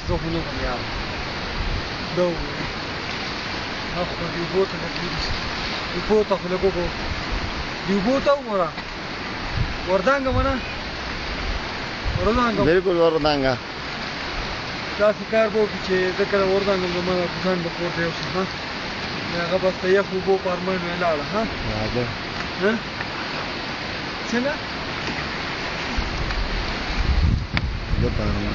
زخونه بیا دو اخو دی بوته دی بوته خو له کوو دی بوته وره وردانګه منا وردانګه بالکل وردانګه تاسو کار وکړئ چې ذکر وردانګه منا ځان به کوته یو څه هغه بس ته یو بو پرمن ولاړه ها راځه ها څنګه دو پرمن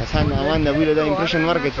کسان ناوان د ویل دا امپریشن ورکړي چې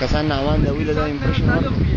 کسان ناوان د ویل دا امپریشن ورکړي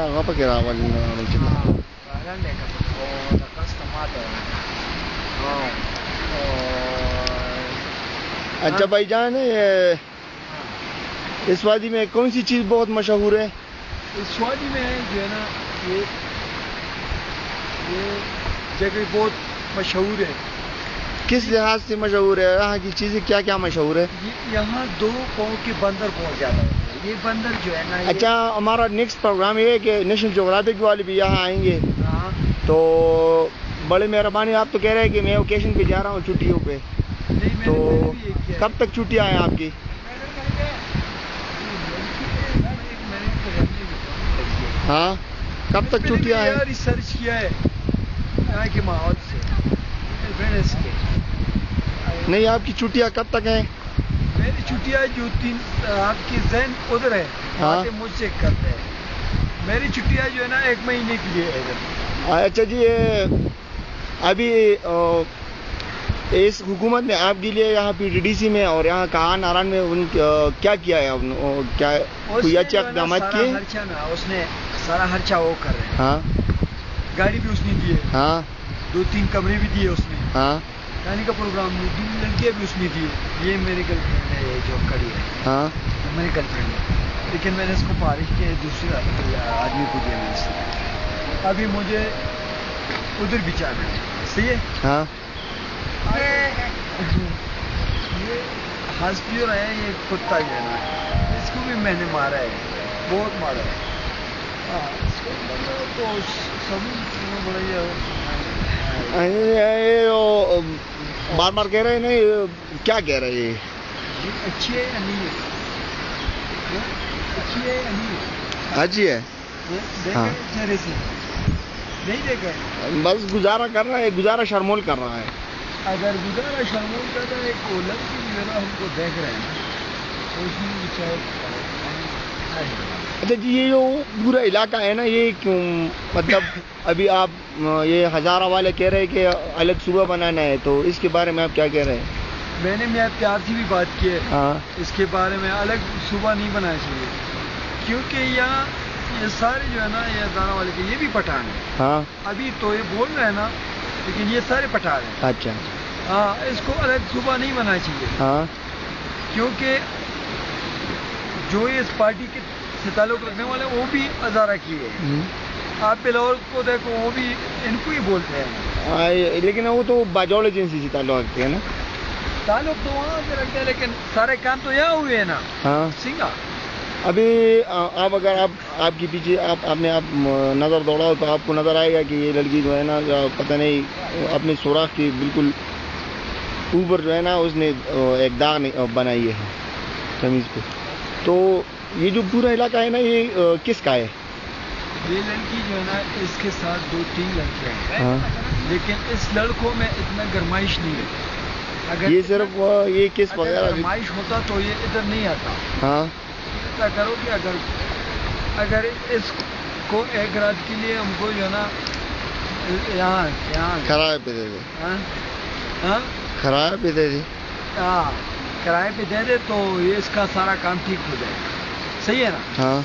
هغه پکې راولي چې اچھا بھائی جان اس وادی میں کون سی چیز بہت مشہور ہے؟ اس وادی میں جو ہے نا یہ جگہ بہت مشہور ہے. کس لحاظ سے مشہور ہے؟ یہاں کی چیزیں کیا کیا مشہور ہے؟ یہاں 2 پاؤں کے بندر بہت زیادہ ہے. یہ بندر جو ہے نا اچھا ہمارا نیکسٹ پروگرام یہ ہے کہ نیشنل جغرافک والے بھی یہاں آئیں گے. تو بڑی مہربانی. آپ تو کہہ رہے ہیں کہ میں اوکیشن پہ جا رہا ہوں چھٹیوں پہ. تو کب تک چھٹیاں ہیں آپ کی؟ ہاں کب تک چھٹیاں ہیں؟ ریسرچ کیا ہے یہاں کے ماحول سے. نہیں آپ کی چھٹیاں کب تک ہیں؟ میری چھٹیاں جو 3 آپ کی ذہن ادھر ہے باتیں مجھ سے کرتے ہیں. میری چھٹیاں جو ہے نا 1 مہینے کے لیے ہے. اچھا جی ابھی اس حکومت نے آپ کے لیے یہاں پی ڈی ڈی سی میں اور یہاں کہاں ناران میں ان کیا کیا ہے؟ کیا کوئی اچھے اقدامات کیے؟ اس نے سارا خرچہ وہ کر رہے ہیں. ہاں گاڑی بھی اس نے دی ہے. ہاں 2-3 کمرے بھی دیے اس نے. ہاں رہنے کا پروگرام میں 2 لڑکیاں بھی اس نے دیے. یہ میری گرل فرینڈ ہے یہ جو کڑی ہے. ہاں میری گرل فرینڈ ہے لیکن میں نے اس کو پارش کیا دوسرے آدمی کو دیا. میں نے ابھی مجھے ادھر بھی جانا ہے. صحیح ہے. ہاں یہ ہاسپیور ہے. یہ کتا جو ہے نا اس کو بھی میں نے مارا ہے. بہت مارا ہے. تو سبھی بڑا بار بار کہہ رہے نہیں کیا کہہ رہے ہیں؟ اچھی ہے یا نہیں ہے؟ اچھی ہے یا نہیں ہے؟ اچھی ہے. ہاں چہرے سے نہیں دیکھا ہے. بس گزارا کر رہا ہے. گزارا شرمول کر رہا ہے. اگر گزارا شرمول کر رہا ہے ایک لڑکی جو ہے نا ہم کو دیکھ رہے ہیں اس میں اچھا جی یہ جو پورا علاقہ ہے نا یہ کیوں مطلب ابھی آپ یہ ہزارہ والے کہہ رہے ہیں کہ الگ صوبہ بنانا ہے تو اس کے بارے میں آپ کیا کہہ رہے ہیں؟ میں نے میاں پیار سے بھی بات کی ہے. ہاں اس کے بارے میں الگ صوبہ نہیں بنانا چاہیے کیونکہ یہاں یہ سارے جو ہے نا یہ ہزارہ والے کے یہ بھی پٹھان ہیں. ہاں ابھی تو یہ بول رہے ہیں نا لیکن یہ سارے پٹھان ہیں. اچھا ہاں اس کو الگ صوبہ نہیں بنانا چاہیے. ہاں کیونکہ جو اس پارٹی کے سے تعلق رکھنے والے وہ بھی ہزارہ کی ہے. آپ بلاور کو دیکھو وہ بھی ان کو ہی بولتے ہیں. لیکن وہ تو باجوڑ ایجنسی سے تعلق رکھتے ہیں نا. تعلق تو وہاں سے رکھتے ہیں لیکن سارے کام تو یہاں ہوئے ہیں نا. ہاں سنگا ابھی آپ اگر آپ کے پیچھے آپ نظر دوڑاؤ تو آپ کو نظر آئے گا کہ یہ لڑکی جو ہے نا پتہ نہیں اپنے سوراخ کی بالکل اوپر جو ہے نا اس نے ایک داغ بنائی ہے قمیض پہ. تو یہ جو پورا علاقہ ہے نا یہ کس کا ہے؟ یہ لڑکی جو ہے نا اس کے ساتھ 2-3 لڑکیاں ہیں. ہاں لیکن اس لڑکوں میں اتنا گرمائش نہیں ہے. اگر یہ صرف یہ کس وغیرہ گرمائش ہوتا تو یہ ادھر نہیں آتا. ہاں ایسا کرو کہ اگر اس کو ایک رات کے لیے ہم کو جو ہے نا یہاں کرائے پہ دے دے. ہاں کرائے پہ دے دے. ہاں کرائے پہ دے دے تو یہ اس کا سارا کام ٹھیک ہو جائے گا. صحیح ہے نا. ہاں